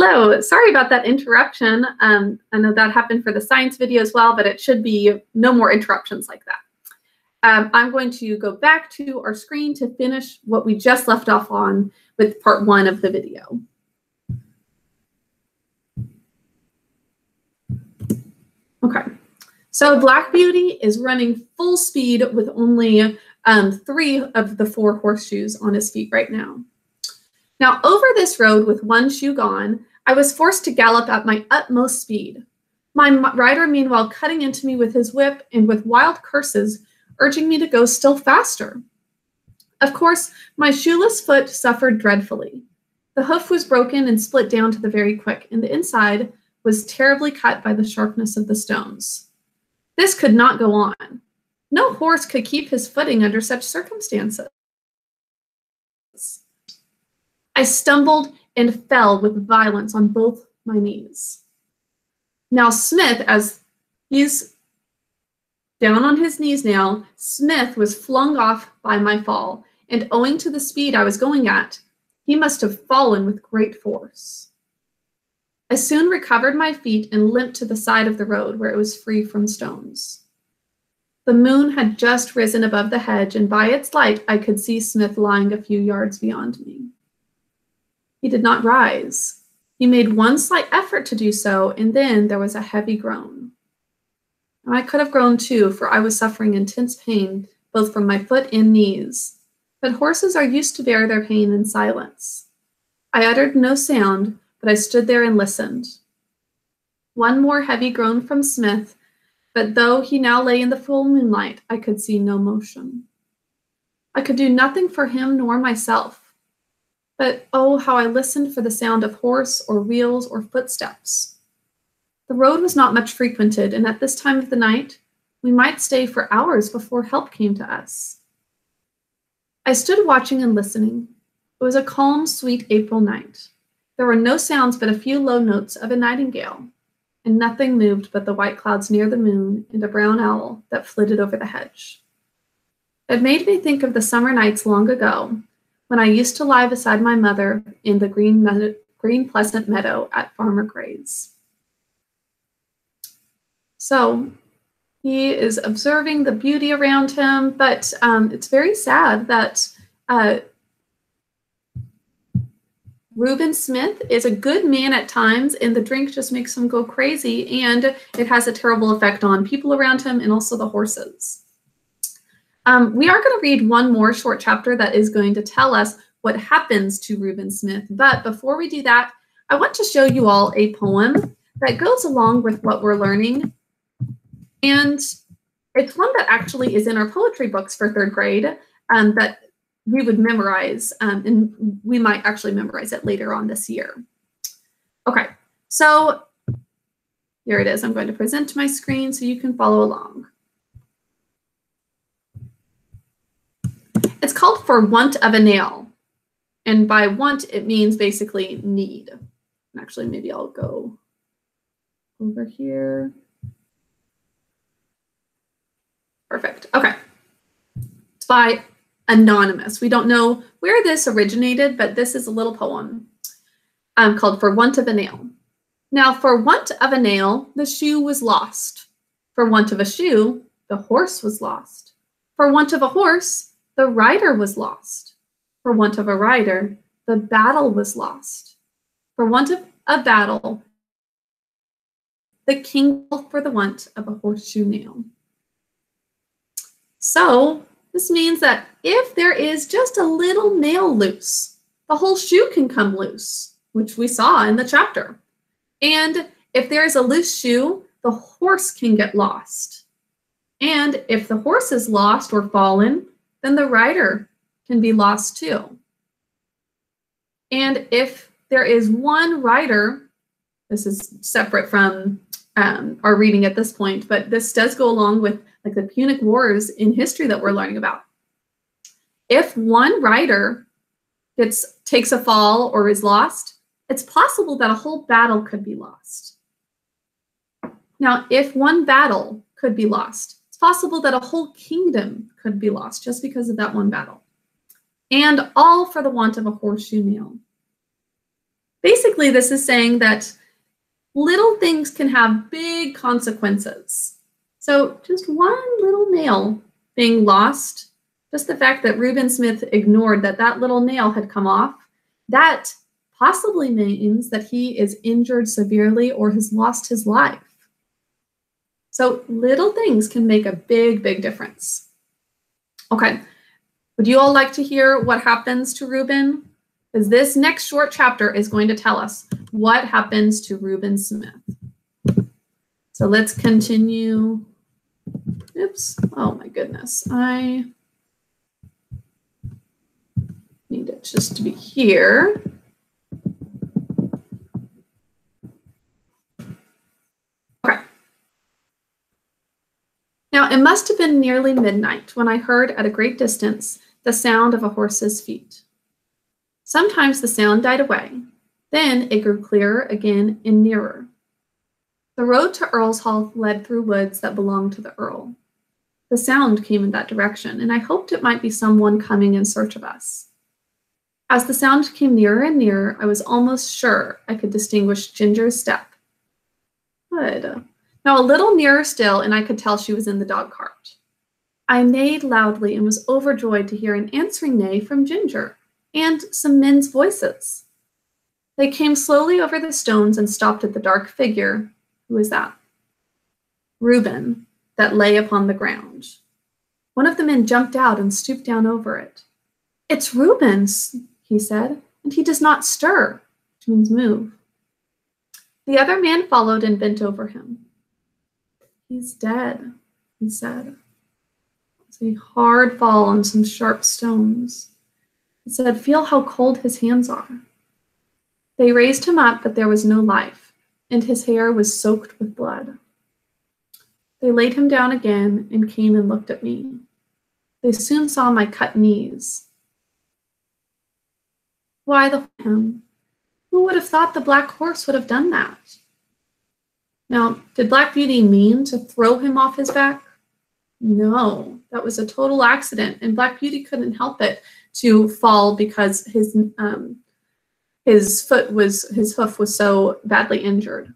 Hello, sorry about that interruption. I know that happened for the science video as well, but it should be no more interruptions like that. I'm going to go back to our screen to finish what we just left off on with part 1 of the video. Okay, so Black Beauty is running full speed with only 3 of the 4 horseshoes on his feet right now. Now, over this road with one shoe gone, I was forced to gallop at my utmost speed. My rider, meanwhile, cutting into me with his whip and with wild curses, urging me to go still faster. Of course, my shoeless foot suffered dreadfully. The hoof was broken and split down to the very quick, and the inside was terribly cut by the sharpness of the stones. This could not go on. No horse could keep his footing under such circumstances. I stumbled and fell with violence on both my knees. Now Smith, as he's down on his knees now, Smith was flung off by my fall, and owing to the speed I was going at, he must have fallen with great force. I soon recovered my feet and limped to the side of the road where it was free from stones. The moon had just risen above the hedge, and by its light I could see Smith lying a few yards beyond me. He did not rise. He made one slight effort to do so, and then there was a heavy groan. I could have groaned too, for I was suffering intense pain, both from my foot and knees. But horses are used to bear their pain in silence. I uttered no sound, but I stood there and listened. One more heavy groan from Smith, but though he now lay in the full moonlight, I could see no motion. I could do nothing for him nor myself. But oh, how I listened for the sound of horse or wheels or footsteps. The road was not much frequented, and at this time of the night, we might stay for hours before help came to us. I stood watching and listening. It was a calm, sweet April night. There were no sounds but a few low notes of a nightingale, and nothing moved but the white clouds near the moon and a brown owl that flitted over the hedge. It made me think of the summer nights long ago, when I used to lie beside my mother in the green pleasant meadow at Farmer Gray's. So he is observing the beauty around him, but it's very sad that Reuben Smith is a good man at times, and the drink just makes him go crazy, and it has a terrible effect on people around him and also the horses. We are going to read one more short chapter that is going to tell us what happens to Reuben Smith. But before we do that, I want to show you all a poem that goes along with what we're learning. And it's one that actually is in our poetry books for 3rd grade that we would memorize, and we might actually memorize it later on this year. Okay, so here it is. I'm going to present to my screen so you can follow along. It's called For Want of a Nail. And by want, it means basically need. And actually, maybe I'll go over here. Perfect. Okay. It's by Anonymous. We don't know where this originated, but this is a little poem called For Want of a Nail. Now, for want of a nail, the shoe was lost. For want of a shoe, the horse was lost. For want of a horse, the rider was lost. For want of a rider, the battle was lost. For want of a battle, the king for the want of a horseshoe nail. So this means that if there is just a little nail loose, the whole shoe can come loose, which we saw in the chapter. And if there is a loose shoe, the horse can get lost. And if the horse is lost or fallen, then the rider can be lost too. And if there is one rider, this is separate from our reading at this point, but this does go along with like the Punic Wars in history that we're learning about. If one rider takes a fall or is lost, it's possible that a whole battle could be lost. Now, if one battle could be lost, it's possible that a whole kingdom could be lost just because of that one battle. And all for the want of a horseshoe nail. Basically, this is saying that little things can have big consequences. So just one little nail being lost, just the fact that Reuben Smith ignored that little nail had come off, that possibly means that he is injured severely or has lost his life. So little things can make a big, big difference. Okay, would you all like to hear what happens to Reuben? Because this next short chapter is going to tell us what happens to Reuben Smith. So let's continue. Oops, oh my goodness. I need it just to be here. Okay. Now, it must have been nearly midnight when I heard at a great distance the sound of a horse's feet. Sometimes the sound died away. Then it grew clearer again and nearer. The road to Earl's Hall led through woods that belonged to the Earl. The sound came in that direction, and I hoped it might be someone coming in search of us. As the sound came nearer and nearer, I was almost sure I could distinguish Ginger's step. Good. Now a little nearer still, and I could tell she was in the dog cart. I neighed loudly and was overjoyed to hear an answering neigh from Ginger and some men's voices. They came slowly over the stones and stopped at the dark figure. Who was that? Reuben, that lay upon the ground. One of the men jumped out and stooped down over it. "It's Reuben," he said, "and he does not stir," which means move. The other man followed and bent over him. "He's dead," he said. It's a hard fall on some sharp stones. He said, "Feel how cold his hands are." They raised him up, but there was no life, and his hair was soaked with blood. They laid him down again and came and looked at me. They soon saw my cut knees. Why him? Who would have thought the black horse would have done that? Now, did Black Beauty mean to throw him off his back? No, that was a total accident, and Black Beauty couldn't help it to fall because his hoof was so badly injured.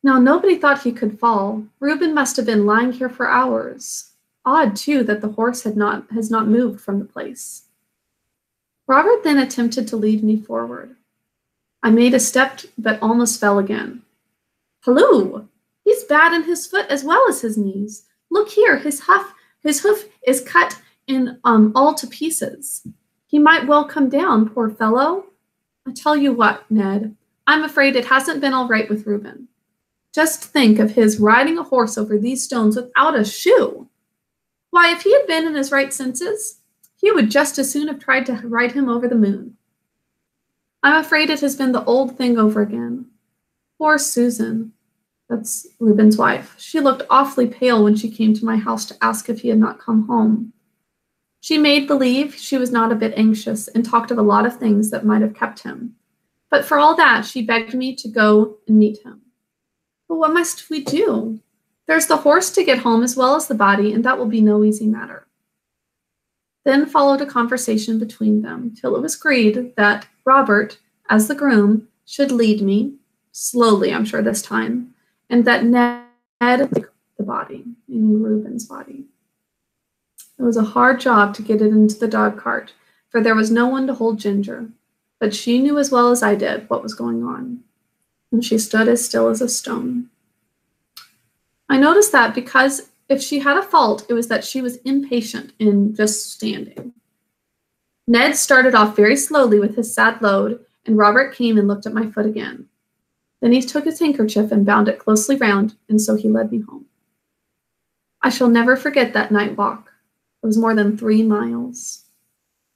Now, nobody thought he could fall. Reuben must have been lying here for hours. Odd, too, that the horse has not moved from the place. Robert then attempted to lead me forward. I made a step, but almost fell again. Halloo! He's bad in his foot as well as his knees. Look here, his hoof is cut in all to pieces. He might well come down, poor fellow. I tell you what, Ned, I'm afraid it hasn't been all right with Reuben. Just think of his riding a horse over these stones without a shoe. Why, if he had been in his right senses, he would just as soon have tried to ride him over the moon. I'm afraid it has been the old thing over again. Poor Susan, that's Reuben's wife. She looked awfully pale when she came to my house to ask if he had not come home. She made believe she was not a bit anxious and talked of a lot of things that might have kept him. But for all that, she begged me to go and meet him. But what must we do? There's the horse to get home as well as the body, and that will be no easy matter. Then followed a conversation between them, till it was agreed that Robert, as the groom, should lead me, slowly, I'm sure this time, and that Ned took the body, meaning Reuben's body. It was a hard job to get it into the dog cart, for there was no one to hold Ginger, but she knew as well as I did what was going on, and she stood as still as a stone. I noticed that because if she had a fault, it was that she was impatient in just standing. Ned started off very slowly with his sad load, and Robert came and looked at my foot again. Then he took his handkerchief and bound it closely round, and so he led me home. I shall never forget that night walk. It was more than 3 miles.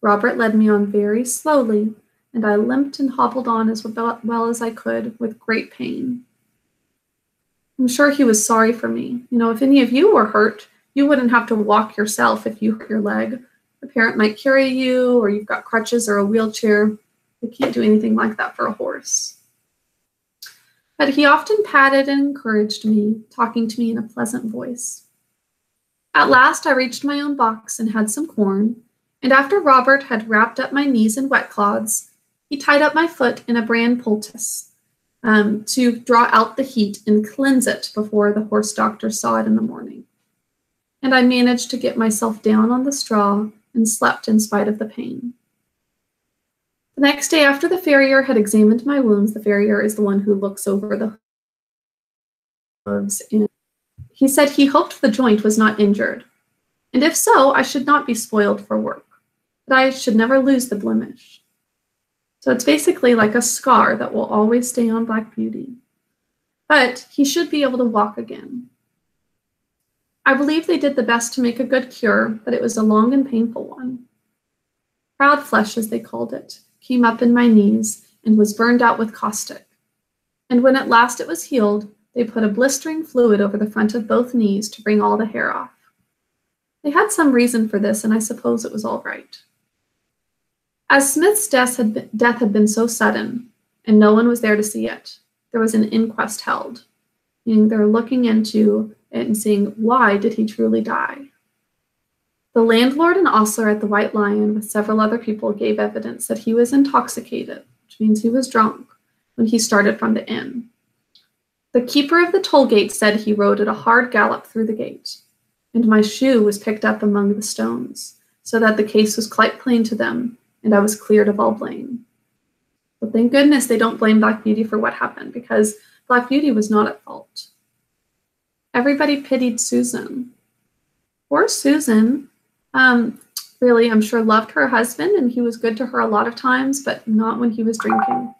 Robert led me on very slowly, and I limped and hobbled on as well as I could with great pain. I'm sure he was sorry for me. You know, if any of you were hurt, you wouldn't have to walk yourself if you hurt your leg. A parent might carry you, or you've got crutches or a wheelchair. You can't do anything like that for a horse. But he often patted and encouraged me, talking to me in a pleasant voice. At last I reached my own box and had some corn, and after Robert had wrapped up my knees in wet cloths, He tied up my foot in a bran poultice to draw out the heat and cleanse it before the horse doctor saw it in the morning. And I managed to get myself down on the straw and slept in spite of the pain. The next day after the farrier had examined my wounds, the farrier is the one who looks over the hooves, and he said he hoped the joint was not injured, and if so, I should not be spoiled for work, but I should never lose the blemish. So it's basically like a scar that will always stay on Black Beauty, but he should be able to walk again. I believe they did the best to make a good cure, but it was a long and painful one. Proud flesh, as they called it, came up in my knees and was burned out with caustic. And when at last it was healed, they put a blistering fluid over the front of both knees to bring all the hair off. They had some reason for this, and I suppose it was all right. As Smith's death had been so sudden, and no one was there to see it, there was an inquest held, meaning they're looking into it and seeing why did he truly die. The landlord and ostler at the White Lion with several other people gave evidence that he was intoxicated, which means he was drunk, when he started from the inn. The keeper of the toll gate said he rode at a hard gallop through the gate, and my shoe was picked up among the stones, so that the case was quite plain to them, and I was cleared of all blame. But thank goodness they don't blame Black Beauty for what happened, because Black Beauty was not at fault. Everybody pitied Susan. Poor Susan. Really, I'm sure loved her husband, and he was good to her a lot of times, but not when he was drinking.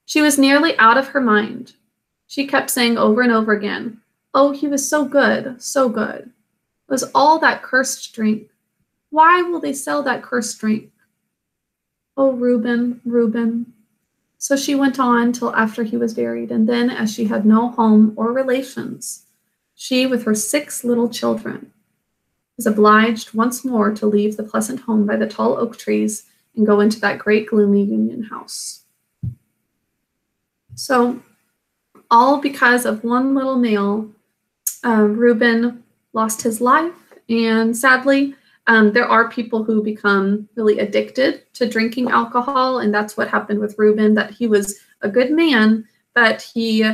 She was nearly out of her mind. She kept saying over and over again, "Oh, he was so good, so good. It was all that cursed drink. Why will they sell that cursed drink? Oh, Reuben, Reuben." So she went on till after he was buried, and then, as she had no home or relations, she, with her 6 little children, was obliged once more to leave the pleasant home by the tall oak trees and go into that great gloomy Union house. So, all because of one little nail, Reuben lost his life, and sadly, there are people who become really addicted to drinking alcohol, and that's what happened with Reuben, that he was a good man, but he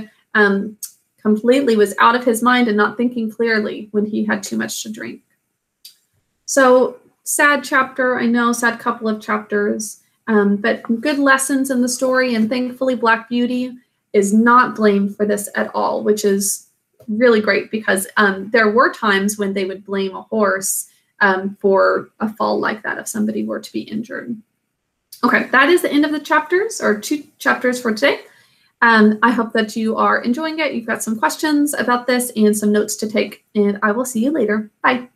completely was out of his mind and not thinking clearly when he had too much to drink. So sad chapter, I know, sad couple of chapters, but good lessons in the story, and thankfully Black Beauty is not blamed for this at all, which is really great, because there were times when they would blame a horse for a fall like that if somebody were to be injured. Okay, that is the end of the chapters, or 2 chapters for today. I hope that you are enjoying it. You've got some questions about this and some notes to take, and I will see you later. Bye.